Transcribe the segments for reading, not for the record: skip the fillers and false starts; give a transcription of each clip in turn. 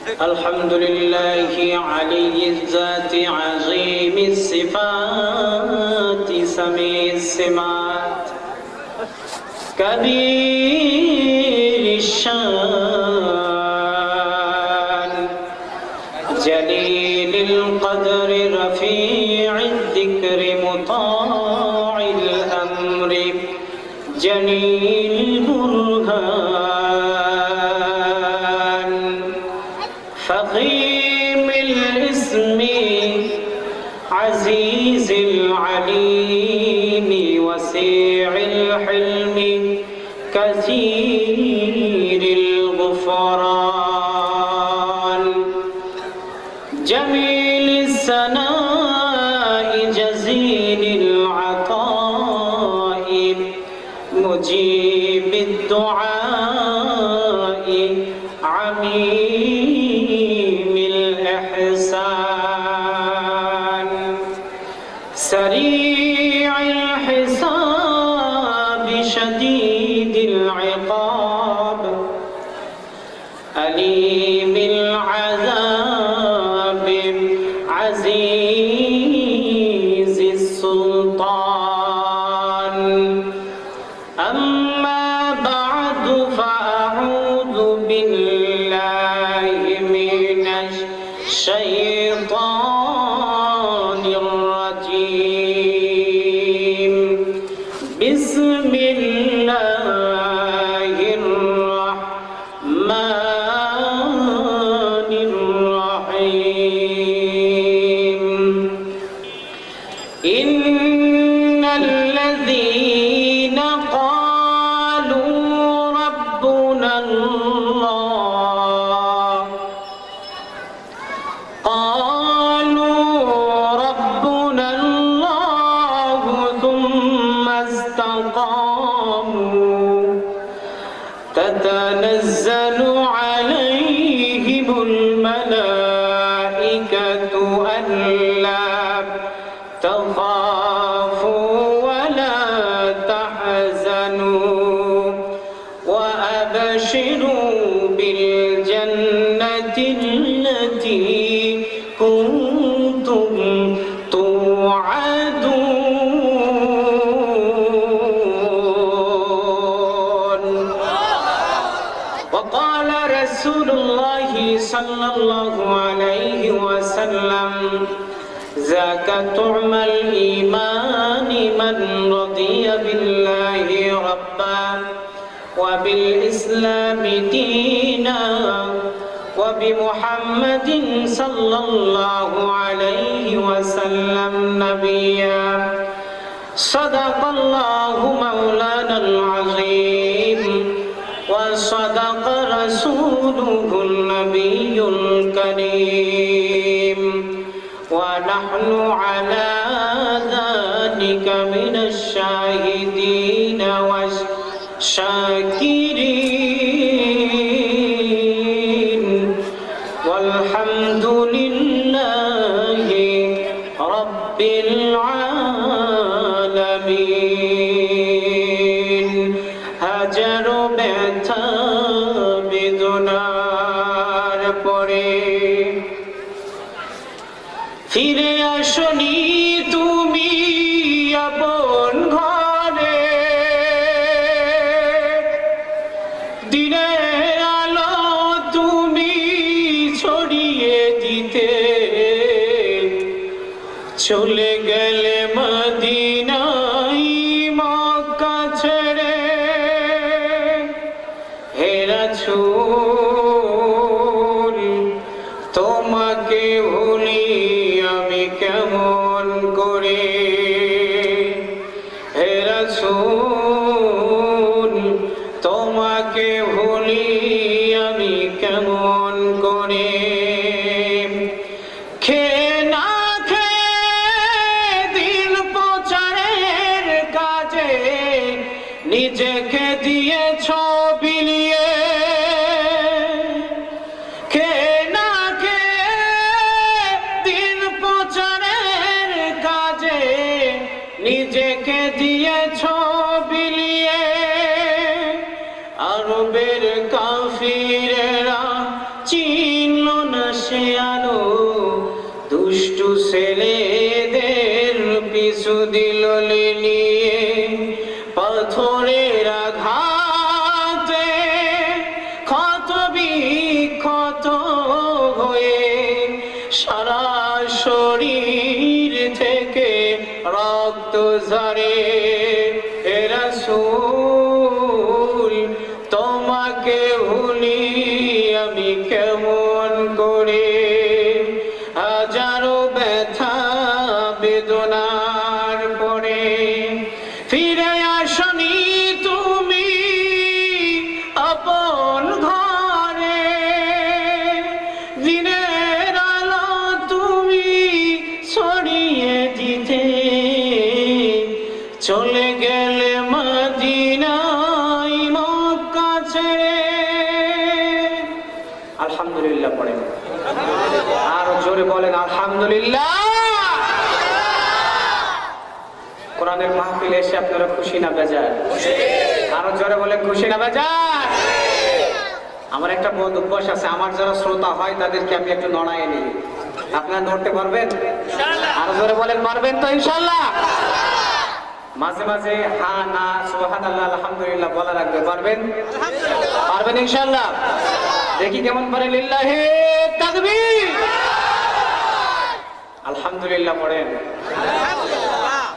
الحمد لله علي الذات عظيم الصفات سميع السمات كبير الشان جليل القدر رفيع الذكر مطاع الأمر جليل البرهان فخيم الاسم عزيز العليم وسيع الحلم كثير الغفران جميل الثناء جزيل العطاء مجيب الدعاء عميم الإحسان سريع الحساب شديد العقاب أليم العذاب عزيز السلطان أما بعد فأعوذ بالله من الشيطان الرجيم بسم الله الرحمن الرحيم إن الذين قالوا ربنا الله ثم استقاموا تتنزل عليهم الملائكة ألا تخافوا ولا تحزنوا وأبشروا بالجنة التي كنتم توعدون وقال رسول الله صلى الله عليه وسلم ذاك طعم الإيمان من رضي بالله ربا وبالإسلام دينا وبمحمد صلى الله عليه وسلم نبيا صدق الله مولانا العظيم وصدق رسوله النبي الكريم ونحن على ذلك من الشاهدين والشاكرين والحمد لله رب العالمين হাজার ব্যথা বেদনার পরে ফিরে আসনি তুমি আপন ঘরে দিনের আলো তুমি ছড়িয়ে দিতে চলে গেলে মদিনায় মক্কা ছেড়ে হে রাসূল তোমাকে ভুলি আমি কেমন করে হে রাসূল তোমাকে ভুলি আমি কেমন করে খেয়ে না খেয়ে দিন প্রচারের কাজে নিজেকে দিয়েছ বিলিয়ে খেয়ে না খেয়ে দিন প্রচারের কাজে নিজেকে দিয়েছ বিলিয়ে আরবের কাফিরেরা চিনল ছেলেদের পিছু দিল নিয়ে পাথরের আঘাতে ক্ষত বিক্ষত হয়ে সারা শরীর থেকে রক্ত ঝরে। হে রাসূল তোমাকে ভুলি আমি কেমন করে, হাজারো ব্যথা বেদনার পরে ফিরে আসনি তুমি আপন ঘরে, দিনের আলো তুমি ছড়িয়ে দিতে চলে গেলে মদিনায় মক্কা ছেড়ে। আলহামদুলিল্লাহ পড়েন, আরো জোরে বলেন আলহামদুলিল্লাহ। কোরআনের মাহফিলে এসে আপনারা খুশি না বেজার? আরো জোরে বলেন খুশি না বেজার? আমার একটা বদ অভ্যাস আছে, আমার যারা শ্রোতা হয় তাদেরকে আমি একটু নড়ায় নিই। আপনারা নড়তে পারবেন? আরো জোরে বলেন পারবেন তো ইনশাআল্লাহ? মাঝে মাঝে হা না সুবহানাল্লাহ আলহামদুলিল্লাহ বলা রাখবে, পারবেন? পারবেন ইনশাআল্লাহ? দেখি কেমন পারে। লিল্লাহি তাকবীর, আলহামদুলিল্লাহ পড়েন।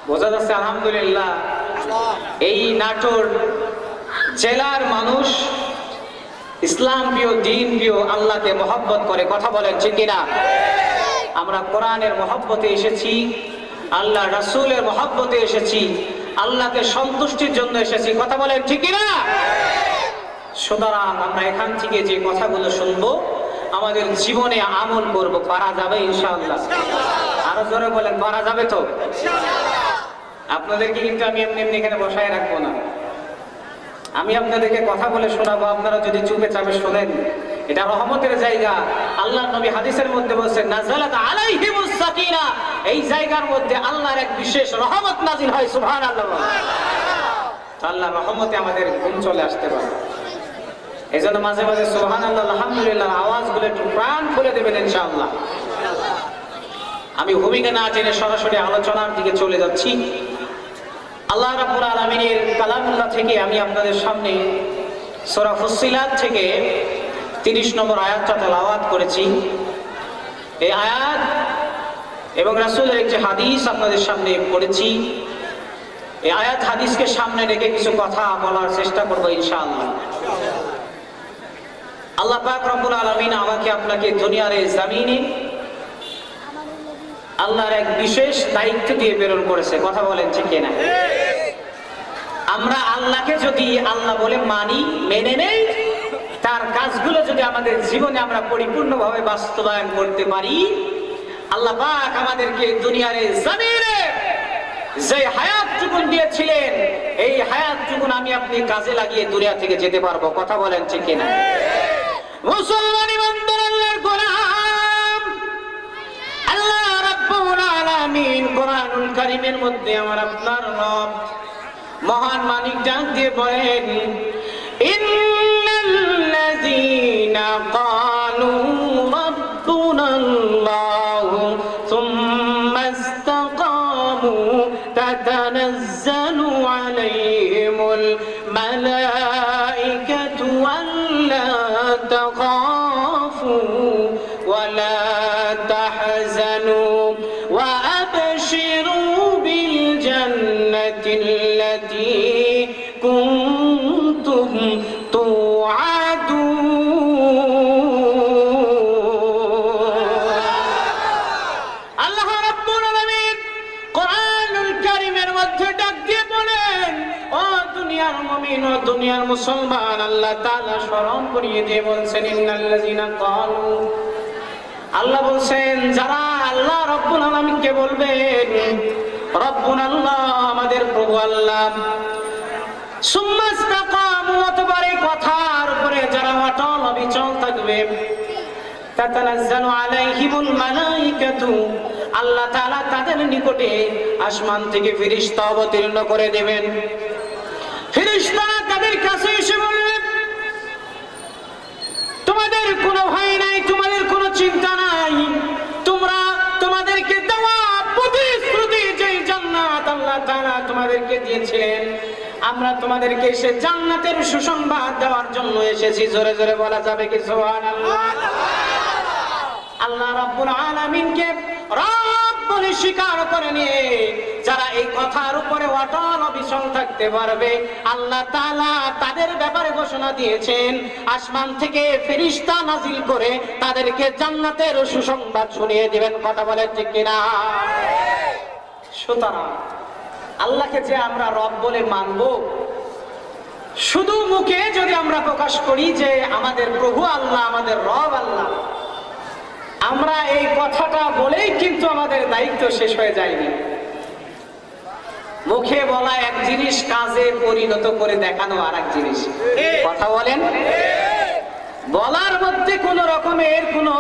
বোঝা যাচ্ছে আলহামদুলিল্লাহ। এই নাটোর জেলার মানুষ ইসলাম প্রিয়, দিন প্রিয়, আল্লাহকে মহব্বত করে। কথা বলেন ঠিক কিনা? আমরা কোরআনের মহব্বতে এসেছি, আল্লাহ রাসূলের মহব্বতে এসেছি, আল্লাহকে সন্তুষ্টির জন্য এসেছি। কথা বলেন ঠিক কিনা? সুতরাং আমরা এখান থেকে যে কথাগুলো শুনবো আমাদের জীবনে আমল করব, পারা যাবে ইনশাআল্লাহ? আরো জোরে বলেন পারা যাবে তো? আপনাদেরকে কিন্তু আমি এমনি এমনি এখানে বসায় রাখবো না, আমি আপনাদেরকে কথা বলে শোনাবো। আপনারা যদি চুপে চাপে শোনেন, এটা রহমতের জায়গা। আল্লাহ নবী হাদিসের মধ্যে বলছেন নাযালাত আলাইহিমুস সাকিনা, এই জায়গার মধ্যে আল্লাহর এক বিশেষ রহমত নাজিল হয়। সুবহানাল্লাহ। আল্লাহর রহমতে আমাদের ঘুম চলে আসতে পারে। এই জন্য মাঝে মাঝে সুবহানাল্লাহ আলহামদুলিল্লাহ আওয়াজগুলো একটু প্রাণ খুলে দেবেন ইনশাআল্লাহ। আমি ভূমিকা না জেনে সরাসরি আলোচনার দিকে চলে যাচ্ছি। আল্লাহ রাব্বুল আলামিনের কালামুল্লাহ থেকে আমি আপনাদের সামনে সূরা ফুসসিলাত থেকে 30 নম্বর আয়াতটা তেলাওয়াত করেছি। এই আয়াত এবং রাসূলের একটি হাদিস আপনাদের সামনে পড়েছি। এই আয়াত হাদিসকে সামনে রেখে কিছু কথা বলার চেষ্টা করব ইনশাআল্লাহ। আল্লাহ পাক রব্বুল আলামিন আমাকে আপনাকে দুনিয়ার এই জমিনে আল্লাহর এক বিশেষ দায়িত্ব দিয়ে প্রেরণ করেছে। কথা বলেন ঠিক কিনা? আমরা আল্লাহকে যদি আল্লাহ বলে মানি, মেনে নেই, তার কাজগুলো যদি আমাদের জীবনে আমরা পরিপূর্ণভাবে বাস্তবায়ন করতে পারি, আল্লাহ পাক আমাদেরকে দুনিয়ার এই জমিনে যে হায়াতটুকু দিয়েছিলেন, এই হায়াতটুকু আমি আপনি কাজে লাগিয়ে দুনিয়া থেকে যেতে পারবো। কথা বলেন ঠিক কিনা? মুসলমান ইমানদার আল্লাহর গোলাম, আল্লাহ রাব্বুল আলামিন কোরআনুল কারীমের মধ্যে আমার আপনার রব মহান মালিক ডাক দিয়ে বলেন, ইন্নাল্লাযীনা ক্বালু রাব্বুনাল্লাহু সুম্মা ইসতাকামু তাতানাজ্জালু আলাইহিমুল মালাইকাতু আল্লা তাখাফু ওয়া লা তাহজানু ওয়া আবশিরু বিল জান্নাতিল্লাতী কুনতুম তুআদুন। আল্লাহ রাব্বুল আলামিন কোরআনুল কারীমের মধ্যে ডাক দিয়ে বলেন, ও দুনিয়ার মুমিন, ও দুনিয়ার মুসলমান, আল্লাহ তাআলা স্মরণ করিয়ে দিয়ে বলছেন, ইন্নাল্লাযীনা ক্বালু, আল্লাহ বলছেন যারা আল্লাহ রাব্বুল আলামিনকে বলবেন রব্বুনাল্লাহ, আমাদের প্রভু আল্লাহ, সুম্মা ইসতাকামু, অতঃপর এই কথার উপরে যারা অটল অবিচল থাকবে, তাতানাজ্জালু আলাইহিমুল মালাইকাতু, আল্লাহ তাআলা তাদের নিকটে আসমান থেকে ফেরেশতা অবতীর্ণ করে দেবেন। ফেরেশতারা তাদের কাছে এসে বলবেন, তোমাদের কোনো ভয় নাই, তোমাদের কোনো চিন্তা নাই, তোমরা তোমাদেরকে আমরা তোমাদেরকে এসে জান্নাতের সুসংবাদ দেওয়ার জন্য এসেছি। জোরে জোরে বলা যাবে কি সুবহানাল্লাহ? আল্লাহ রাব্বুল আলামিনকে রব বলে স্বীকার করে নিয়ে যারা এই কথার উপরে অটল অবিচল থাকতে পারবে, আল্লাহ তাআলা তাদের ব্যাপারে ঘোষণা দিয়েছেন আসমান থেকে ফেরেশতা নাজিল করে তাদেরকে জান্নাতের সুসংবাদ শুনিয়ে দিবেন। কথা বলেন ঠিক কিনা? সুতরাং আল্লাহকে যে আমরা রব বলে মানব, শুধু মুখে যদি আমরা প্রকাশ করি যে আমাদের প্রভু আল্লাহ, আমাদের রব আল্লাহ, আমরা এই কথাটা বলেই কিন্তু আমাদের দায়িত্ব শেষ হয়ে যায়নি। মুখে বলা এক জিনিস, কাজে পরিণত করে দেখানো আর এক জিনিস। কথা বলেন? বলার মধ্যে কোন রকমের কোনো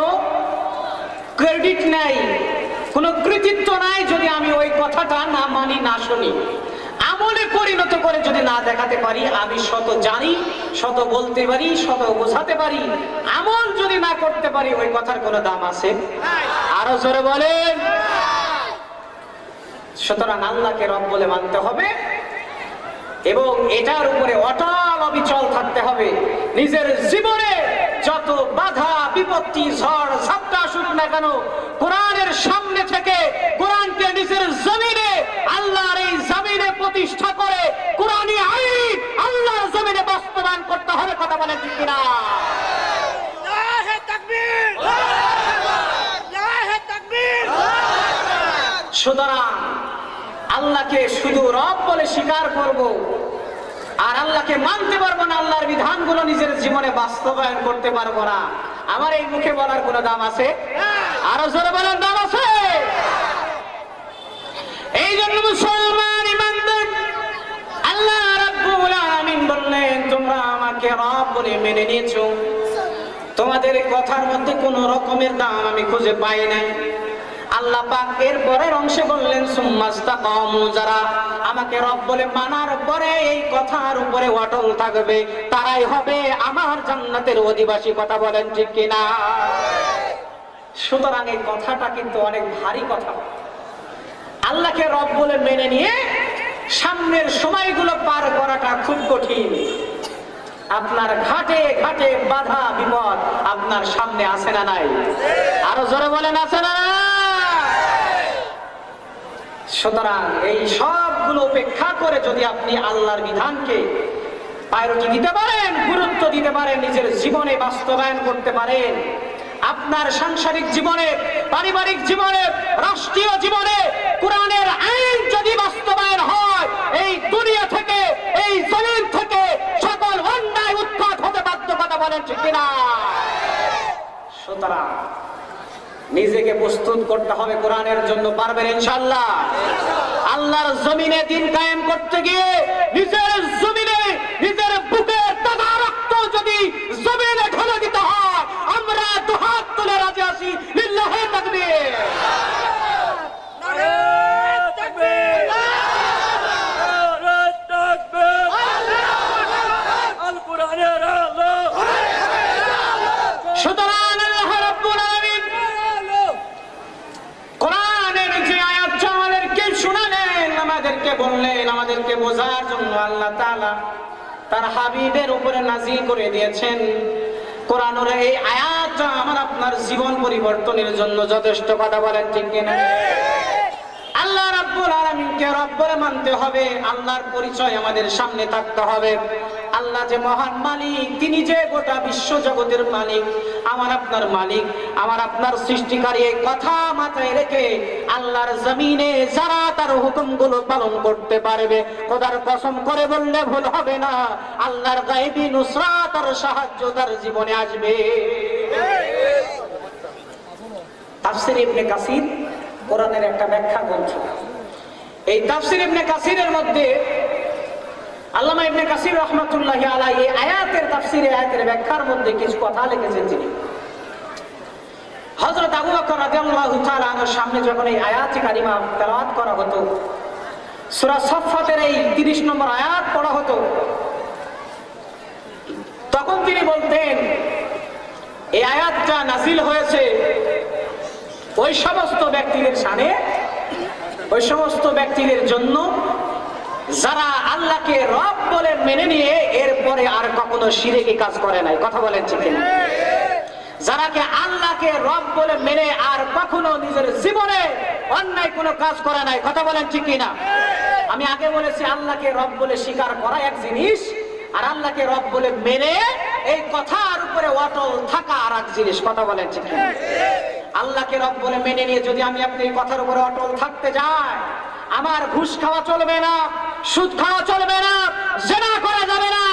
ক্রেডিট নাই, কোনো কৃতিত্ব নাই যদি আমি ওই কথাটা না মানি, না শুনি। আমলে পরিণত করে যদি না দেখাতে পারি, আমি শত জানি, শত বলতে পারি, শত বোঝাতে পারি, আমল যদি না করতে পারি, ওই কথার কোনো দাম আছে? আরো জোরে বলেন। সুতরাং আল্লাহকে রব বলে মানতে হবে এবং এটার উপরে অটল অবিচল থাকতে হবে। নিজের জীবনে যত বাধা বিপত্তি ঝড় ঝাপটা আসুক না কেন, কোরআনের সামনে থেকে কোরআনকে নিজের জমিনে, আল্লাহর এই জমিনে প্রতিষ্ঠা করে কোরআনী আইন আল্লাহর জমিনে বাস্তবায়ন করতে হবে। কথা বলেন ঠিক কিনা? সুতরাং আল্লাহকে শুধু রব বলে স্বীকার করব আর আল্লাহকে মানতে পারবো না, আল্লাহর বিধানগুলো নিজের জীবনে বাস্তবায়ন করতে পারবো না, আমার এই মুখে বলার কোনো দাম আছে? আরো জোরে বলার দাম আছে? এই জন্য মুসলমান ইমানদার, আল্লাহ রাব্বুল আলামিন বললেন তোমরা আমাকে রব বলে মেনে নিয়েছো, তোমাদের কথার মধ্যে কোনো রকমের দাম আমি খুঁজে পাই নাই। আল্লাহ পাক এর পরের অংশে বললেন সুম্মাস্তাকামু, যারা আমাকে রব বলে মানার পরে এই কথার উপরে অটল থাকবে তারাই হবে আমার জান্নাতের অধিবাসী। কথা বলেন ঠিক কিনা? সুতরাং এই কথাটা কিন্তু অনেক ভারী কথা। আল্লাহকে রব বলে মেনে নিয়ে সামনের সময়গুলো পার করাটা খুব কঠিন। আপনার ঘাটে ঘাটে বাধা বিপদ আপনার সামনে আছে না নাই? আরো জোরে বলেন আছে না? সুতরাং এই সবগুলো উপেক্ষা করে যদি আপনি আল্লাহর বিধানকে প্রায়োরিটি দিতে পারেন, গুরুত্ব দিতে পারেন, নিজের জীবনে বাস্তবায়ন করতে পারেন, আপনার সাংসারিক জীবনে, পারিবারিক জীবনে, রাষ্ট্রীয় জীবনে কোরআনের আইন যদি বাস্তবায়ন হয়, এই দুনিয়া থেকে, এই জমিন থেকে সকল অন্যায় উৎখাত হতে বাধ্য। কথা বলেন ঠিক কিনা? সুতরাং নিজেকে প্রস্তুত করতে হবে কোরআনের জন্য। পারবেন ইনশাআল্লাহ? আল্লাহর জমিনে দিন কায়েম করতে গিয়ে নিজের জমিনে, নিজের বুকের তাজা রক্ত যদি জমিনে ঢেলে দিতে হয়, আমরা দুহাত তুলে রাজি আছি। লিল্লাহি তাকবীর। সুতরাং আল্লাহ রাব্বুল আলামিন কোরআনের যে আয়াতটা আমাদেরকে শোনালেন, আমাদেরকে বললেন, আমাদেরকে বোঝার জন্য আল্লাহ তাআলা তার হাবিবের উপরে নাজিল করে দিয়েছেন। কোরআনের এই আয়াতটা আমার আপনার জীবন পরিবর্তনের জন্য যথেষ্ট। কথা বলেন ঠিক কিনা? আল্লাহ রাব্বুল আলামিনকে রব বলে মানতে হবে, আল্লাহর পরিচয় আমাদের সামনে থাকতে হবে। আল্লাহ যে মহান মালিক, তিনি যে গোটা বিশ্ব জগতের মালিক, আমার আপনার মালিক, আমার আপনার সৃষ্টিকারী, এই কথা মাথায় রেখে আল্লাহর জমিনে যারা তার হুকুমগুলো পালন করতে পারবে, খোদার কসম করে বললে ভুল হবে না, আল্লাহর গায়বী নুসরাত আর সাহায্য তার জীবনে আসবে। তাফসীর ইবনে কাসির কোরআনের একটা ব্যাখ্যা গ্রন্থ। এই তাফসীর ইবনে কাসিরের মধ্যে আল্লামা ইবনে কাসির রাহমাতুল্লাহি আলাইহি আয়াতের তাফসীরে, আয়াতের ব্যাখ্যার মধ্যে কিছু কথা লিখেছেন তিনি। হযরত আবু বকর রাদিয়াল্লাহু তাআলা আনহুর সামনে যখন এই আয়াত কারিমা তেলাওয়াত করা হতো, সূরা সাফফাতের এই 30 নম্বর আয়াত পড়া হতো, তখন তিনি বলতেন এই আয়াতটা নাযিল হয়েছে ওই সমস্ত ব্যক্তিদের শানে, ওই সমস্ত ব্যক্তিদের জন্য যারা আল্লাহকে রব বলে মেনে নিয়ে এরপরে আর কখনো শিরকি কাজ করে নাই, কথা বলেন ঠিক কিনা? যারাকে আল্লাহকে রব বলে মেনে আর কখনো নিজের জীবনে অন্যায় কোনো কাজ করে নাই, কথা বলেন ঠিক কিনা? আমি আগে বলেছি আল্লাহকে রব বলে স্বীকার করা এক জিনিস, আর আল্লাহকে রব বলে মেনে এই কথার উপরে অটল থাকা আর এক জিনিস, কথা বলেন ঠিক কিনা? আল্লাহকে রব বলে মেনে নিয়ে যদি আমি আপনি এই কথার উপরে অটল থাকতে যাই, আমার ঘুষ খাওয়া চলবে না, সুদ খাওয়া চলবে না, জিনা করা যাবে না,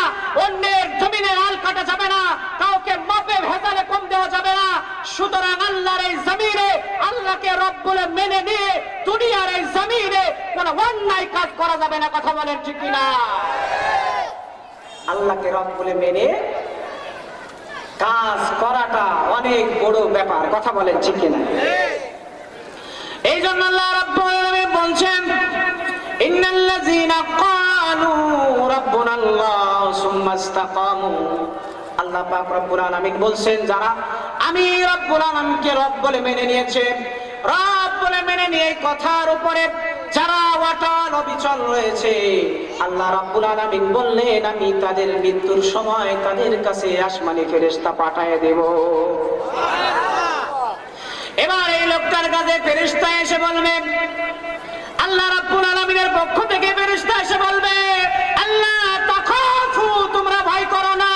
অন্যের জমিনে আল কাটা যাবে না, কাউকে মাপে ভেজালে কম দেওয়া যাবে না। সুতরাং আল্লাহর এই জমিনে আল্লাহকে রব বলে মেনে নিয়ে দুনিয়ার এই জমিনে কোনো অন্যায় কাজ করা যাবে না, কথা বলেন ঠিক কিনা? আল্লাহকে রব বলে মেনে কাজ করাটা অনেক বড় ব্যাপার, কথা বলেন ঠিক কিনা? এই জন্য আল্লাহ রাব্বুল আলামিন বলছেন, ইন্নাল্লাযীনা ক্বালু রাব্বুনাল্লাহ সুম্মা ইসতাকামু। আল্লাহ পাক রব্বুল আলামিন বলছেন, যারা আমি রব্বুল আলামিনকে রব বলে মেনে নিয়েছে, রব বলে মেনে নিয়ে এই কথার উপরে যারা অটল অবিচল রয়েছে, আল্লাহ রাব্বুল আলামিন বললেন আমি তাদের মৃত্যুর সময় তাদের কাছে আসমানি ফেরেশতা পাঠিয়ে দেব। এবার এই লোকটার কাছে ফেরেশতা এসে বলবে, আল্লাহ রাব্বুল আলামিনের পক্ষ থেকে ফেরেশতা এসে বলবে, আল্লাহ তাখাফু, তোমরা ভয় করো না,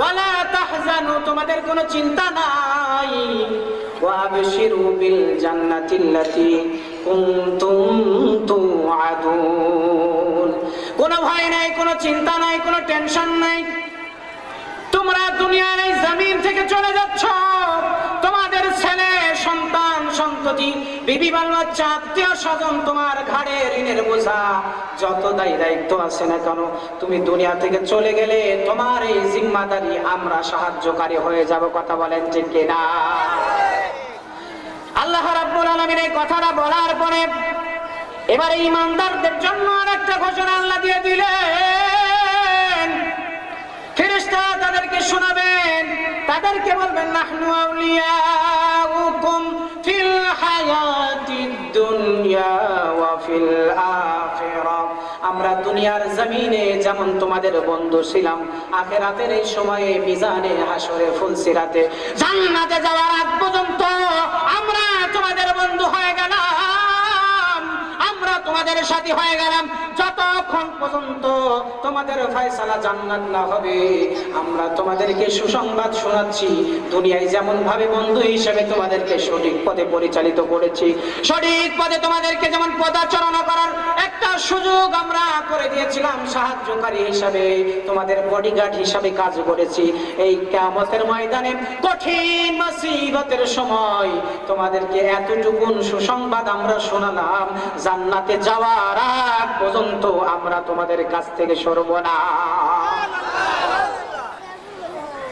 ওয়ালা তাহজানু, তোমাদের কোনো চিন্তা নাই, ওয়াবশিরু বিল জান্নাতিল্লাতী কুনতুম তুআদুন। কোনো ভয় নাই, কোনো চিন্তা নাই, কোনো টেনশন নাই, তোমরা দুনিয়ার এই জমিন থেকে চলে যাচ্ছ, তোমাদের ছেলে সন্তান সন্ততি বিবি বাল বাচ্চা আত্মীয় স্বজন তোমার ঘাড়ে ঋণের বোঝা যত দায়িত্ব আছে না কেন, তুমি দুনিয়া থেকে চলে গেলে তোমার এই জিম্মাদারি আমরা সাহায্যকারী হয়ে যাব, কথা বলেন ঠিক কিনা? আল্লাহ রাব্বুল আলামিন এই কথাটা বলার পরে এবারে ঈমানদারদের জন্য আরেকটা ঘোষণা আল্লাহ দিয়ে দিলেন। ফেরেশতা তাদেরকে শোনাবেন, তাদেরকে বলবেন, নাহনু আউলিয়াউকুম ফিল হায়াতিদ দুনিয়া ওয়া ফিল আখিরাহ। আমরা দুনিয়ার জমিনে যেমন তোমাদের বন্ধু ছিলাম, আখিরাতের এই সময়ে মিজানে হাসরে ফুলসিরাতে জান্নাতে যাওয়ার আগ পর্যন্ত আমরা তোমাদের বন্ধু হয়ে গেলাম, আমরা তোমাদের সাথী হয়ে গেলাম। যতক্ষণ পর্যন্ত তোমাদের ফয়সালা জান্নাত না হবে, আমরা তোমাদেরকে সুসংবাদ শোনাচ্ছি, দুনিয়ায় যেমন ভাবে বন্ধু হিসেবে তোমাদেরকে সঠিক পথে পরিচালিত করেছি, সঠিক পথে তোমাদেরকে যেমন পদাচরণা করার একটা সুযোগ আমরা করে দিয়েছিলাম, সাহায্যকারী হিসাবে তোমাদের বডিগার্ড হিসাবে কাজ করেছি, এই কিয়ামতের ময়দানে কঠিন মুসিবতের সময় তোমাদেরকে এতটুকুন সুসংবাদ আমরা শোনালাম, জান্নাতে যাওয়ার আগ পর্যন্ত আমরা তোমাদের কাছ থেকে সরব না।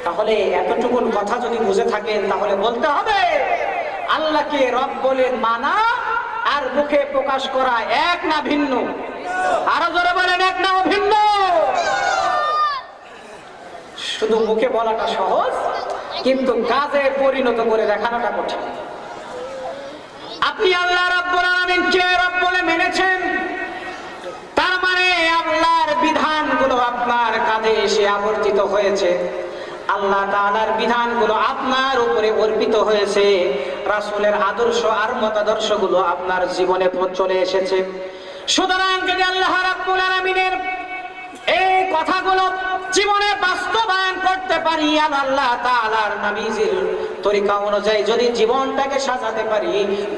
তাহলে এতটুকুন কথা যদি বুঝে থাকেন, তাহলে বলতে হবে আল্লাহকে রব বলে মানা আর মুখে প্রকাশ করা এক না ভিন্ন? আরো জোরে বলেন, এক না ভিন্ন? শুধু মুখে বলাটা সহজ, কিন্তু কাজে পরিণত করে দেখানোটা কঠিন। আপনি আল্লাহ রাব্বুল আলামিনকে রব বলে মেনেছেন, তার মানে আল্লাহর বিধানগুলো আপনার কাঁধে এসে আবর্তিত হয়েছে, আল্লাহ তাআলার বিধানগুলো আপনার উপরে অর্পিত হয়েছে, রাসূলের আদর্শ আর মতাদর্শগুলো আপনার জীবনে চলে এসেছে। সুতরাং যদি আল্লাহ রাব্বুল আলামিনের এই কথাগুলো জীবনে বাস্তবায়ন করতে পারি, আর আল্লাহ তাআলার নবীজির তরিকা অনুযায়ী যদি জীবনটাকে সাজাতে পারি,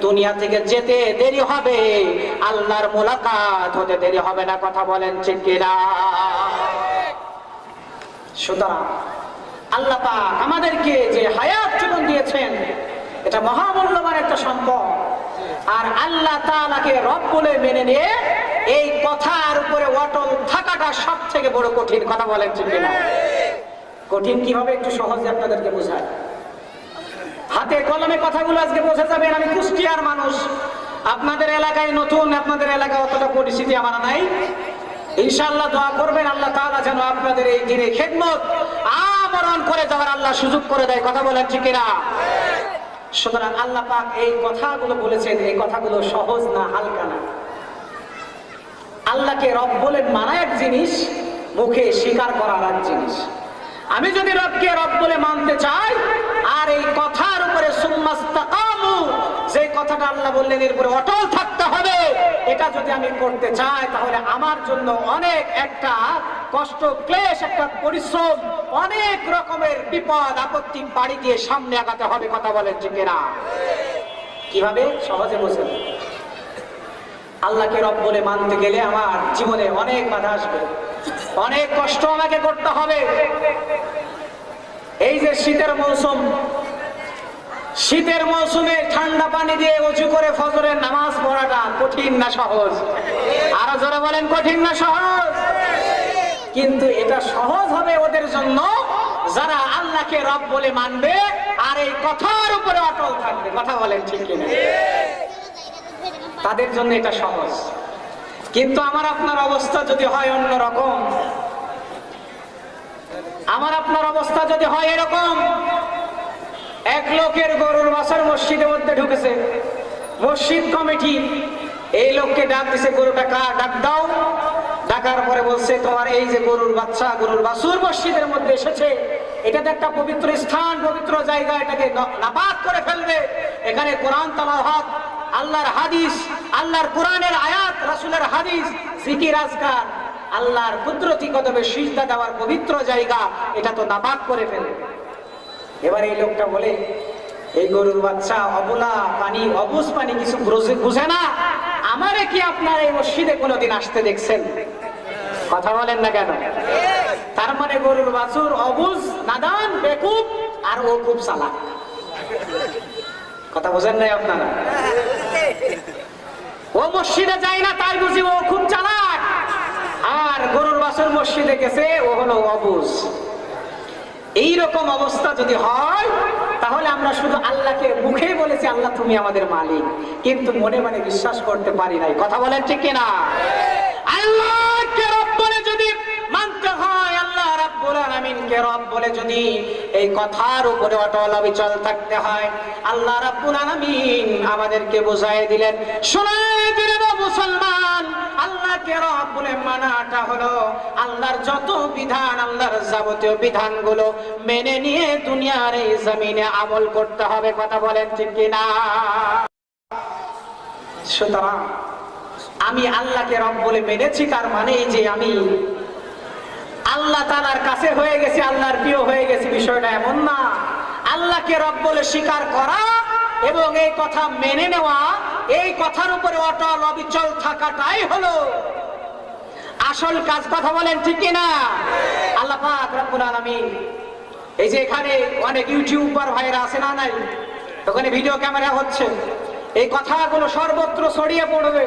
দুনিয়া থেকে যেতে দেরি হবে, আল্লাহর মুলাকাত হতে দেরি হবে না, কথা বলেন ঠিক কিনা? সুতরাং আল্লাহ পাক আমাদেরকে যে হায়াত জীবন দিয়েছেন, এটা মহামূল্যবান একটা সম্পদ, আর আল্লাহ তাআলাকে রব বলে মেনে নিয়ে এই কথার উপরে অটল থাকাটা সব থেকে বড় কঠিন, কথা বলেন ঠিক কিনা? কঠিন কিভাবে একটু সহজে আপনাদেরকে বোঝায়, হাতে কলমে কথাগুলো আজকে বোঝা যাবে। আমি কুষ্টিয়ার মানুষ, আপনাদের এলাকায় নতুন, আপনাদের এলাকায় অতটা পরিস্থিতি আমার নাই। ইনশাআল্লাহ দোয়া করবেন আল্লাহ তাআলা যেন আপনাদের এই দিনে খেদমত আমরণ করে যাওয়ার আল্লাহ সুযোগ করে দেয়, কথা বলেন ঠিক কিনা? সুতরাং আল্লাহ পাক এই কথাগুলো বলেছেন, এই কথাগুলো সহজ না, হালকা না। আল্লাহকে রব বলে মানা এক জিনিস, মুখে স্বীকার করা আর এক জিনিস। আমি যদি রবকে রব বলে মানতে চাই, আর এই কথার উপরে সুম্মাস্তাকামু, যে কথাটা আল্লাহ বললেন এর উপরে অটল থাকতে হবে, এটা যদি আমি করতে চাই, তাহলে আমার জন্য অনেক একটা কষ্ট, ক্লেশ, একটা পরিশ্রম, অনেক রকমের বিপদ আপত্তি বাড়ি দিয়ে সামনে আগাতে হবে। কথা বলেন ঠিক কিনা? কিভাবে? সহজে বোঝেন। আল্লাহকে রব বলে মানতে গেলে আমার জীবনে অনেক বাধা আসবে, অনেক কষ্ট আমাকে করতে হবে। এই যে শীতের মৌসুম, শীতের মৌসুমে ঠান্ডা পানি দিয়ে উঁচু করে ফজরের নামাজ পড়াটা কঠিন না সহজ? আরো জোরে বলেন, কঠিন না সহজ? কিন্তু এটা সহজ হবে ওদের জন্য যারা আল্লাহকে রব বলে মানবে আর এই কথার উপরে অটল থাকবে। কথা বলেন ঠিক কিনা? তাদের জন্য এটা সহজ। কিন্তু আমার আপনার অবস্থা যদি হয় অন্যরকম, আমার আপনার অবস্থা যদি হয় এরকম, এক লোকের গরুর বাছুর মসজিদের মধ্যে ঢুকেছে, মসজিদ কমিটি এই লোককে ডাক দিছে, গরুটা কার, ডাক দাও। ডাকার পরে বলছে, তোমার এই যে গরুর বাচ্চা, গরুর বাছুর মসজিদের মধ্যে এসেছে, এটা তো একটা পবিত্র স্থান, পবিত্র জায়গা, এটাকে নাপাক করে ফেলবে। এখানে কোরআন তেলাওয়াত, আল্লাহর হাদিস, আল্লাহর কোরআনের আয়াত, রাসূলের হাদিস, জিকির আজকার, আল্লাহর কুদরতি কদমে সিজদা দেওয়ার পবিত্র জায়গা, এটা তো নাপাক করে ফেলবে। এবার এই লোকটা বলে, এই গরুর বাচ্চা অবলা পানি, অবুজ পানি কিছু বুঝে না, আমারে কি আপনার এই মসজিদে কোনোদিন আসতে দেখছেন? কথা বলেন না কেন? তার মানে গরুর বাছুর অবুজ, নাদান, বেকুব, আর ও খুব চালাক। কথা বোঝেন নাই আপনারা? ও মসজিদে যায় না তাই বুঝি ও খুব চালাক, আর গরুর বাছুর মসজিদে গেছে ও হলো অবুজ। এইরকম অবস্থা যদি হয়, তাহলে আমরা শুধু আল্লাহকে মুখে বলেছি আল্লাহ তুমি আমাদের মালিক, কিন্তু মনে মনে বিশ্বাস করতে পারি নাই। কথা বলেন ঠিক কিনা? আল্লাহকে রব বলে যদি মানতে হয়, আল্লাহ রাব্বুল আলামিনকে রব বলে যদি এই কথার উপরে অটল অবিচল থাকতে হয়, আল্লাহ রাব্বুল আলামিন আমাদেরকে বুঝাই দিলেন, শোনাই দিলেন মুসলমান, আল্লাহকে রব বলে মানাটা হলো আল্লাহর যত বিধান, আল্লাহর যাবতীয় বিধানগুলো মেনে নিয়ে দুনিয়ার এই জমিনে আমল করতে হবে। কথা বলেন ঠিক কিনা? সুতরাং আমি আল্লাহকে রব বলে মেনেছি, তার মানে এই যে আমি আল্লাহ তাআলার কাছে হয়ে গেছি, আল্লাহর প্রিয় হয়ে গেছি, বিষয়টা এমন না। আল্লাহকে রব বলে স্বীকার করা এবং এই কথা মেনে নেওয়া, এই কথার উপরে অটল অবিচল থাকাটাই হলো আসল কাজ। কথা বলেন ঠিক কিনা? আল্লাহ পাক রব্বুল আলামিন, এই যে এখানে অনেক ইউটিউবার ভাইরা আছে না নাই, ওখানে ভিডিও ক্যামেরা হচ্ছে, এই কথাগুলো সর্বত্র ছড়িয়ে পড়বে,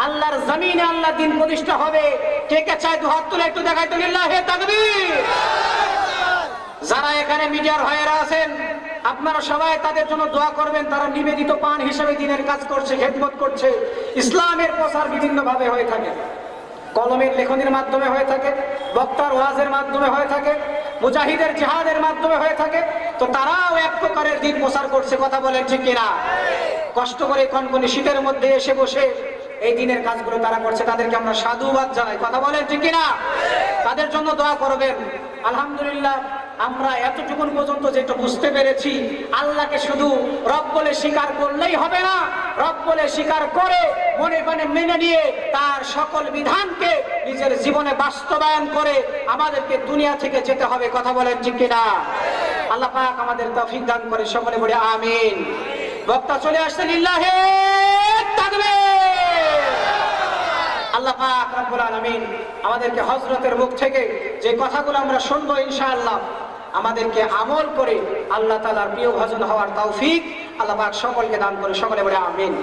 আল্লাহর জমিনে আল্লাহ দিন প্রতিষ্ঠা হবে। কে কে চায় দুহাত তুলে একটু দেখাই তো, লিল্লাহি তাকবীর। যারা এখানে মিডিয়ার ভাইয়েরা আছেন, আপনারা সবাই তাদের জন্য দোয়া করবেন। তারা নিবেদিত পান হিসেবে দিনের কাজ করছে, খেদমত করছে। ইসলামের প্রচার বিভিন্ন ভাবে হয়ে থাকে, কলমের লেখনের মাধ্যমে হয়ে থাকে, বক্তার ওয়াজের মাধ্যমে হয়ে থাকে, মুজাহিদের জিহাদের মাধ্যমে হয়ে থাকে। তো তারাও এক প্রকারের দিন প্রচার করছে। কথা বলেন ঠিক কিনা? কষ্ট করে কনকনে শীতের মধ্যে এসে বসে এই দিনের কাজগুলো তারা করছে, তাদেরকে আমরা সাধুবাদ জানাই। কথা বলেন ঠিক কিনা? তাদের জন্য দোয়া করবেন। আলহামদুলিল্লাহ, আমরা এতটুকু পর্যন্ত যেটা বুঝতে পেরেছি, আল্লাহকে শুধু রব বলে স্বীকার করলেই হবে না, রব বলে স্বীকার করে মনে মনে মেনে নিয়ে তার সকল বিধানকে নিজের জীবনে বাস্তবায়ন করে আমাদেরকে দুনিয়া থেকে যেতে হবে। কথা বলেন ঠিক কিনা? আল্লাহ পাক আমাদের তৌফিক দান করে, সকলে বলে আমিন। বক্তা চলে আসছেন, লিল্লাহি তাকবীর। আল্লাহ পাক রব্বুল আলামিন আমাদেরকে হযরতের মুখ থেকে যে কথাগুলো আমরা শুনবো, ইনশাআল্লাহ আমাদেরকে আমল করে আল্লাহ তাআলার প্রিয় ভজন হওয়ার তৌফিক আল্লাহ পাক সকলকে দান করে, সকলে বলে আমিন।